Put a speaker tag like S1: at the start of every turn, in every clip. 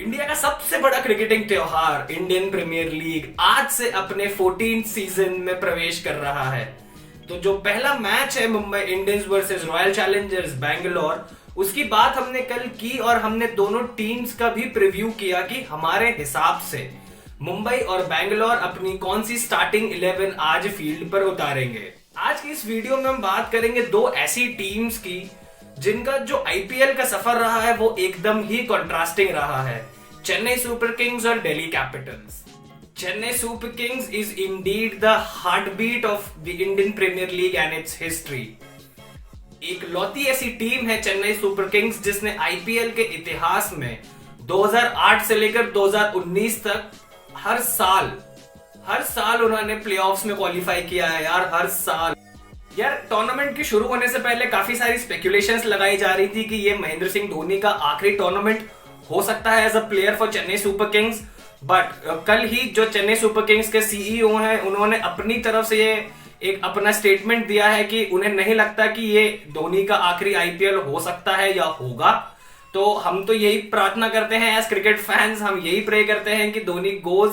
S1: India का सबसे बड़ा क्रिकेटिंग त्योहार इंडियन प्रीमियर लीग आज से अपने 14th सीजन में प्रवेश कर रहा है। तो जो पहला मैच है Mumbai Indians versus royal Challengers Bangalore, उसकी बात हमने कल की और हमने दोनों टीम्स का भी प्रीव्यू किया कि हमारे हिसाब से मुंबई और बैंगलोर अपनी कौन सी स्टार्टिंग 11 आज फील्ड पर उतारेंगे। आज की इस वीडियो में हम बात करेंगे दो ऐसी टीम्स की जिनका जो आईपीएल का सफर रहा है वो एकदम ही कंट्रास्टिंग रहा है, चेन्नई सुपर किंग्स और Delhi Capitals. Chennai super Kings is indeed the heartbeat of the Indian Premier League and its history. एक लौती ऐसी टीम है चेन्नई सुपर किंग्स जिसने आईपीएल के इतिहास में 2008 से लेकर 2019 तक हर साल उन्होंने प्लेऑफ्स में क्वालिफाई किया है यार, हर साल। यार टूर्नामेंट के शुरू होने से पहले काफी सारी स्पेकुलेशंस लगाई जा रही थी कि ये महेंद्र सिंह धोनी का आखिरी टूर्नामेंट हो सकता है as a player for Chennai super Kings. But कल ही जो चेन्नई सुपर किंग्स के सीईओ हैं उन्होंने अपनी तरफ से ये एक अपना स्टेटमेंट दिया है कि उन्हें नहीं लगता कि ये धोनी का आखिरी आईपीएल हो सकता है या होगा। तो हम तो यही प्रार्थना करते हैं एज क्रिकेट फैंस, हम यही प्रे करते हैं कि Dhoni goes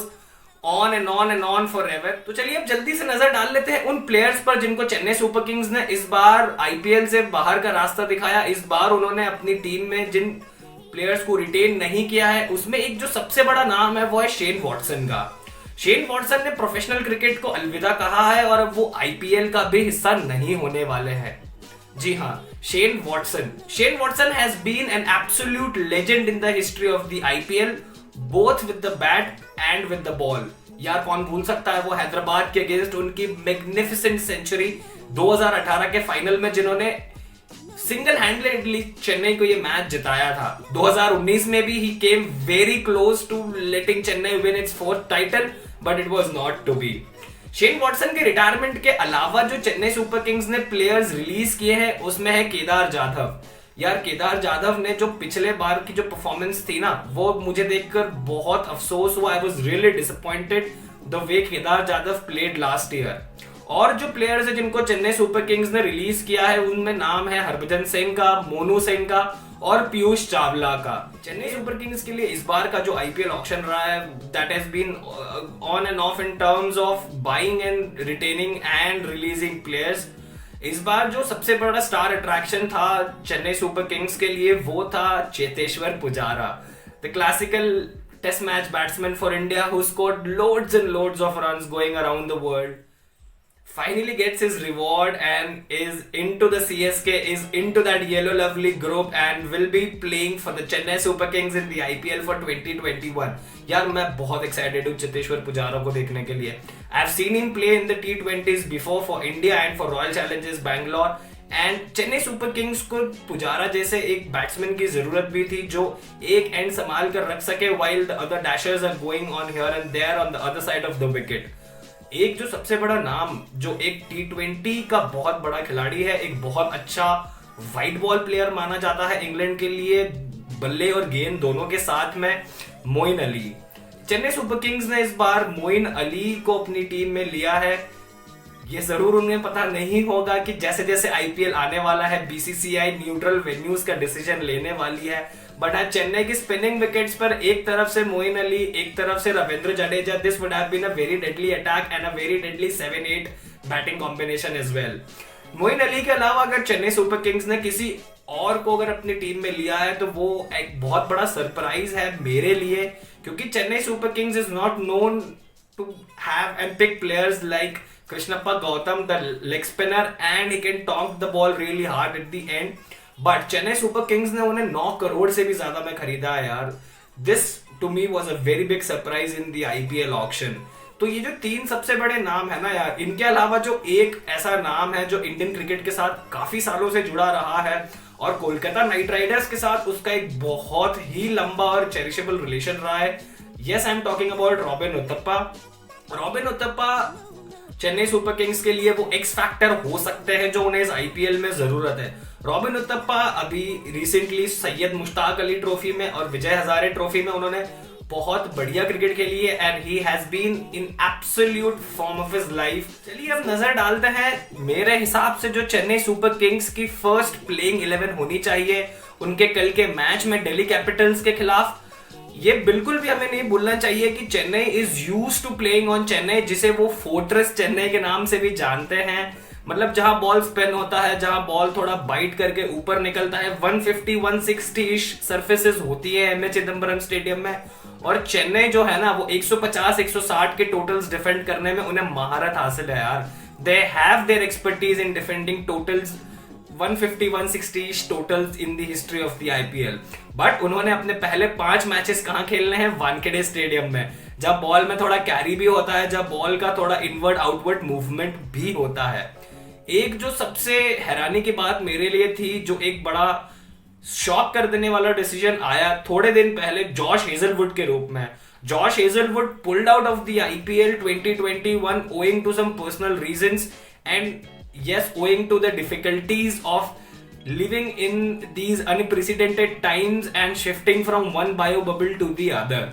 S1: on and on and on for ever. तो चलिए अब जल्दी से नजर डाल लेते हैं उन प्लेयर्स पर जिनको चेन्नई सुपर किंग्स ने इस बार आईपीएल से बाहर का रास्ता दिखाया। इस बार उन्होंने अपनी टीम में जिन प्लेयर्स को रिटेन नहीं किया है उसमें एक जो सबसे बड़ा नाम है वो है शेन वॉटसन का। शेन वॉटसन ने प्रोफेशनल क्रिकेट को अलविदा कहा है और अब वो आईपीएल का भी हिस्सा नहीं होने वाले हैं। जी हाँ, Shane Watson has been an absolute legend in the history of the IPL, both with the bat and with the ball. यार कौन भूल सकता है वो हैदराबाद के अगेंस्ट उनकी मैग्निफिसेंट सेंचुरी 2018 के फाइनल में जिन्होंने सिंगल हैंडेडली चेन्नई को ये मैच जिताया था। 2019 में भी he came very close to letting Chennai win its fourth title but it was not to be. Shane Watson के रिटायरमेंट के अलावा जो चेन्नई सुपर किंग्स ने प्लेयर्स रिलीज किए हैं उसमें है केदार जाधव। यार केदार जाधव ने जो पिछले बार की जो परफॉर्मेंस थी ना वो मुझे देखकर बहुत अफसोस हुआ। I was really disappointed the way Kedar Jadhav played last year. और जो प्लेयर्स है जिनको चेन्नई सुपर किंग्स ने रिलीज किया है उनमें नाम है हरभजन सिंह का, मोनू सिंह का और पीयूष चावला का। चेन्नई सुपर किंग्स के लिए इस बार का जो आईपीएल ऑक्शन रहा है that has been on and off in terms of buying and retaining and releasing players. इस बार जो सबसे बड़ा स्टार अट्रैक्शन था चेन्नई सुपर किंग्स के लिए वो था Cheteshwar Pujara, the classical test match batsman for India who scored loads and loads of runs going around the world, finally gets his reward and is into the CSK, is into that yellow lovely group and will be playing for the Chennai Super Kings in the IPL for 2021। यार मैं बहुत excited हूँ चेतेश्वर पुजारा को देखने के लिए। I've seen him play in the T20s before for India and for Royal Challengers Bangalore and Chennai super Kings को पुजारा जैसे एक बैट्समैन की जरूरत भी थी जो एक एंड संभाल कर रख सके while the other dashers are going on here and there on the other side of the wicket। एक जो सबसे बड़ा नाम जो एक T20 का बहुत बड़ा खिलाड़ी है, एक बहुत अच्छा वाइट बॉल प्लेयर माना जाता है इंग्लैंड के लिए, बल्ले और गेंद दोनों के साथ में, मोइन अली। चेन्नई सुपर किंग्स ने इस बार मोइन अली को अपनी टीम में लिया है। ये जरूर उन्हें पता नहीं होगा कि जैसे जैसे आईपीएल आने वाला है बीसीसीआई न्यूट्रल वेन्यूज का डिसीजन लेने वाली है। बट आज चेन्नई की स्पिनिंग विकेट्स पर एक तरफ से मोइन अली, एक तरफ से Ravindra Jadeja, this would have been a very deadly attack and a very deadly 7-8 batting combination as well. Moeen Ali के अलावा अगर चेन्नई सुपर किंग्स ने किसी और को अगर अपनी टीम में लिया है तो वो एक बहुत बड़ा सरप्राइज है मेरे लिए, क्योंकि Chennai super Kings is not known to have and pick players like Krishnappa Gautam, the leg spinner, and he can tonk the ball really hard at the end. But Chennai super Kings ने उन्हें 9 करोड़ से भी ज्यादा में खरीदा है यार। This to me was a very big surprise in the IPL auction। तो ये जो 3 सबसे बड़े नाम है ना यार, इनके अलावा जो एक ऐसा नाम है जो इंडियन क्रिकेट के साथ काफी सालों से जुड़ा रहा है और कोलकाता नाइट राइडर्स के साथ उसका एक बहुत ही लंबा और चेरिशेबल रिलेशन रहा है। Yes, I am talking about robin Uthappa. Robin Uthappa Chennai super Kings के लिए वो एक्स फैक्टर हो सकते हैं जो उन्हें इस आईपीएल में जरूरत है। रॉबिन उथप्पा अभी रिसेंटली सैयद मुश्ताक अली ट्रॉफी में और विजय हजारे ट्रॉफी में उन्होंने बहुत बढ़िया क्रिकेट खेली है and he has been in absolute form of his life. चलिए अब नजर डालते हैं मेरे हिसाब से जो चेन्नई सुपर किंग्स की फर्स्ट प्लेइंग 11 होनी चाहिए उनके कल के मैच में दिल्ली कैपिटल्स के खिलाफ। ये बिल्कुल भी हमें नहीं भूलना चाहिए कि Chennai is used to playing on Chennai, जिसे वो फोर्ट्रेस चेन्नई के नाम से भी जानते हैं। मतलब जहां बॉल स्पिन होता है, जहां बॉल थोड़ा बाइट करके ऊपर निकलता है, 150 160 सरफेसेस होती है एम ए चिदम्बरम स्टेडियम में। और चेन्नई जो है ना वो 150 160 के टोटल्स डिफेंड करने में उन्हें महारत हासिल है यार। They have their expertise in defending totals 150 160 totals in the history of the IPL. But उन्होंने अपने पहले 5 मैचेस कहां खेलने हैं? वानखेड़े स्टेडियम में, जब बॉल में थोड़ा कैरी भी होता है, जब बॉल का थोड़ा इनवर्ड आउटवर्ड मूवमेंट भी होता है। एक जो सबसे हैरानी की बात मेरे लिए थी, जो एक बड़ा शॉक कर देने वाला डिसीजन आया थोड़े दिन पहले जॉश हेजलवुड के रूप में। Josh Hazlewood pulled out of the IPL 2021 owing to some personal reasons and yes, owing to the difficulties of living in these unprecedented times and shifting from one bio bubble to the other.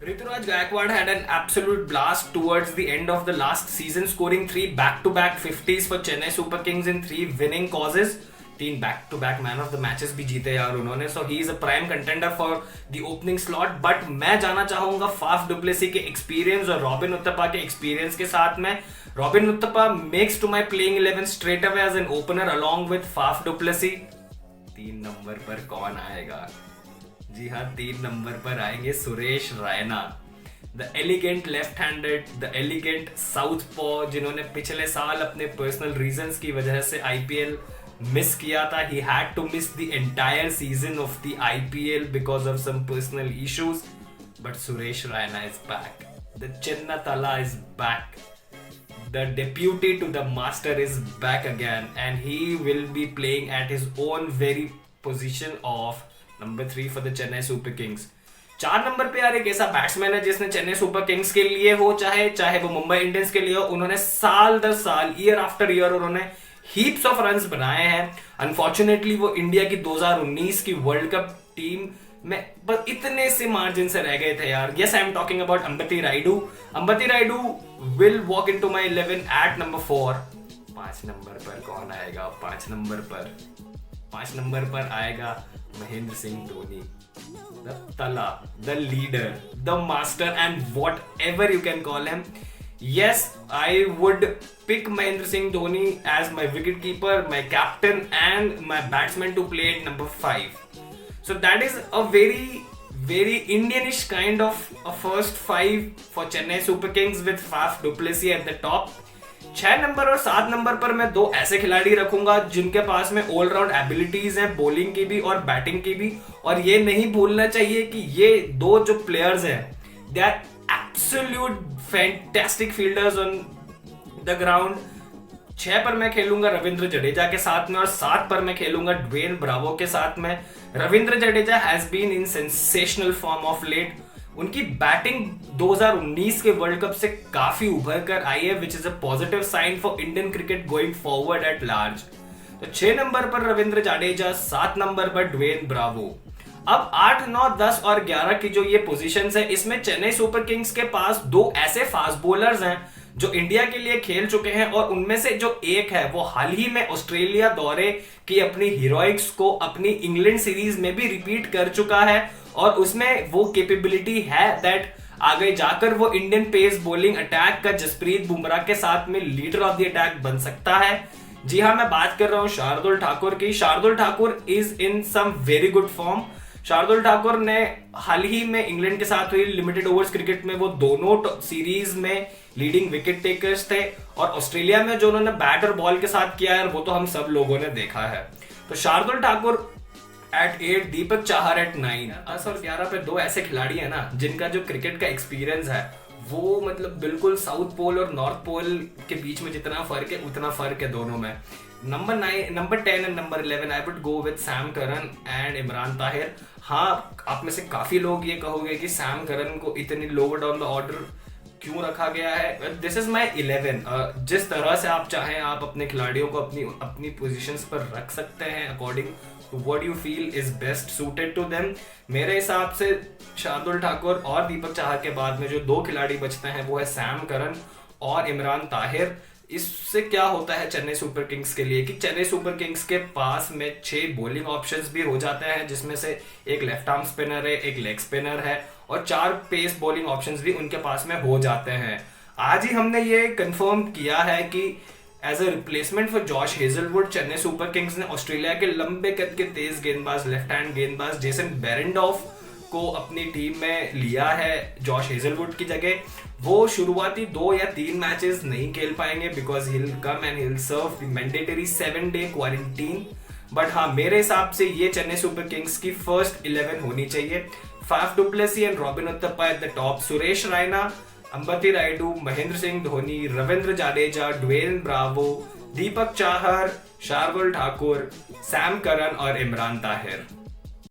S1: Rituraj Gaikwad had an absolute blast towards the end of the last season, scoring 3 back-to-back 50s for Chennai Super Kings in 3 winning causes. 3 back-to-back man of the matches भी जीते यार उन्होंने। So he is a prime contender for the opening slot. But मैं जाना चाहूंगा Faf du Plessis के experience और रॉबिन उत्तपा के एक्सपीरियंस के साथ में। Robin Uthappa makes to my playing 11 straight away as an opener along with Faf du Plessis. 3 नंबर पर कौन आएगा? जी हाँ, 3 नंबर पर आएंगे Suresh Raina, the elegant left handed, the elegant south पॉ, जिन्होंने पिछले साल अपने पर्सनल रीजंस की वजह से आईपीएल मिस किया था। He had to miss the entire season of the IPL because of some personal issues. But Suresh Raina is back. The Chinnathala is back. The deputy to the master is back again, and he will be playing at his own very position of number 3 for the Chennai Super Kings. 4 number पे यार एक ऐसा batsman है जिसने Chennai super Kings के लिए हो, चाहे वो मुंबई इंडियंस के लिए हो, उन्होंने साल दर साल, ईयर आफ्टर ईयर उन्होंने हीप्स ऑफ रन्स बनाए हैं। अनफॉर्चुनेटली वो इंडिया की 2019 की वर्ल्ड कप टीम में बस इतने से मार्जिन से रह गए थे यार। Yes, I am talking about Ambati Rayudu. Ambati Rayudu will walk into my 11 at number 4। 5 number पर कौन आएगा? 5 नंबर पर आएगा Mahendra Singh Dhoni, the Thala, the leader, the master and whatever you can call him. Yes, I would pick Mahendra Singh Dhoni as my wicketkeeper, my captain, and my batsman to play at number 5. So that is a very Indianish kind of a first 5 for Chennai Super Kings with Faf du Plessis at the top. 6 number और 7 number पर मैं 2 ऐसे खिलाड़ी रखूंगा जिनके पास में all-round abilities हैं, bowling की भी और बैटिंग की भी। और ये नहीं भूलना चाहिए कि ये 2 जो प्लेयर्स हैं, they are absolute fantastic fielders on the ground. 6 पर मैं खेलूंगा रविंद्र जडेजा के साथ में, और 7 पर मैं खेलूंगा ड्वेन ब्रावो के साथ में। Ravindra Jadeja has been in sensational form of late. उनकी बैटिंग 2019 के वर्ल्ड कप से काफी उभर कर आई है, which is a positive sign for Indian cricket going forward at large. तो 6 नंबर पर रविंद्र जडेजा, 7 नंबर पर ड्वेन ब्रावो। अब 8, 9, 10 और 11 की जो ये पोजीशंस है, इसमें चेन्नई सुपर किंग्स के पास 2 ऐसे फास्ट बॉलर्स हैं जो इंडिया के लिए खेल चुके हैं, और उनमें से जो एक है वो हाल ही में ऑस्ट्रेलिया दौरे की अपनी हीरोइक्स को अपनी इंग्लैंड सीरीज में भी रिपीट कर चुका है, और उसमें वो कैपेबिलिटी है दैट आगे जाकर वो इंडियन पेस बॉलिंग अटैक का जसप्रीत बुमराह के साथ में लीडर ऑफ द अटैक बन सकता है। जी हाँ, मैं बात कर रहा हूं शार्दुल ठाकुर की। Shardul Thakur is in some very good form. Shardul Thakur ने हाल ही में इंग्लैंड के साथ हुई लिमिटेड ओवर्स क्रिकेट में वो दोनों सीरीज में लीडिंग विकेट टेकर्स थे, और ऑस्ट्रेलिया में जो उन्होंने बैट और बॉल के साथ किया है वो तो हम सब लोगों ने देखा है। तो शार्दुल ठाकुर एट 8, दीपक चाहर एट 9। 10 और 11 पे 2 ऐसे खिलाड़ी है ना जिनका जो क्रिकेट का एक्सपीरियंस है वो मतलब बिल्कुल साउथ पोल और नॉर्थ पोल के बीच में जितना फर्क है उतना फर्क है दोनों में। Number 10 and number 11 I would go with Sam Curran and Imran Tahir. हाँ, आप में से काफी लोग ये कहोगे कि सैम करन को इतनी लोअर डाउन द ऑर्डर क्यों रखा गया है। This is my 11। जिस तरह से आप चाहें आप अपने खिलाड़ियों को अपनी पोजीशंस पर रख सकते हैं according to what you feel is best suited to them. मेरे हिसाब से शार्दुल ठाकुर और दीपक चाहर के बाद में जो 2 खिलाड़ी बचते हैं वो है सैम करन और इमरान ताहिर। इससे क्या होता है चेन्नई सुपर किंग्स के लिए कि चेन्नई सुपर किंग्स के पास में 6 बॉलिंग ऑप्शंस भी हो जाते हैं, जिसमें से एक लेफ्ट आर्म स्पिनर है, एक लेग स्पिनर है और 4 पेस बॉलिंग ऑप्शंस भी उनके पास में हो जाते हैं। आज ही हमने ये कंफर्म किया है कि as a replacement for Josh Hazlewood Chennai super Kings ने ऑस्ट्रेलिया के लंबे कद के तेज गेंदबाज लेफ्ट हैंड गेंदबाज जेसन बेरेंडॉफ को अपनी टीम में लिया है जॉश हेजलवुड की जगह। वो शुरुआती 2 या 3 मैचेस नहीं खेल पाएंगे because he will come and he will serve the mandatory 7-day quarantine. But हाँ, मेरे हिसाब से ये चेन्नई सुपर किंग्स की फर्स्ट 11 होनी चाहिए। Faf du Plessis and Robin Uthappa at the top, Suresh Raina, Ambati Rayudu, Mahendra Singh Dhoni, Ravindra Jadeja, Dwayne Bravo, Deepak Chahar, Shardul Thakur, Sam Curran और इमरान ताहिर।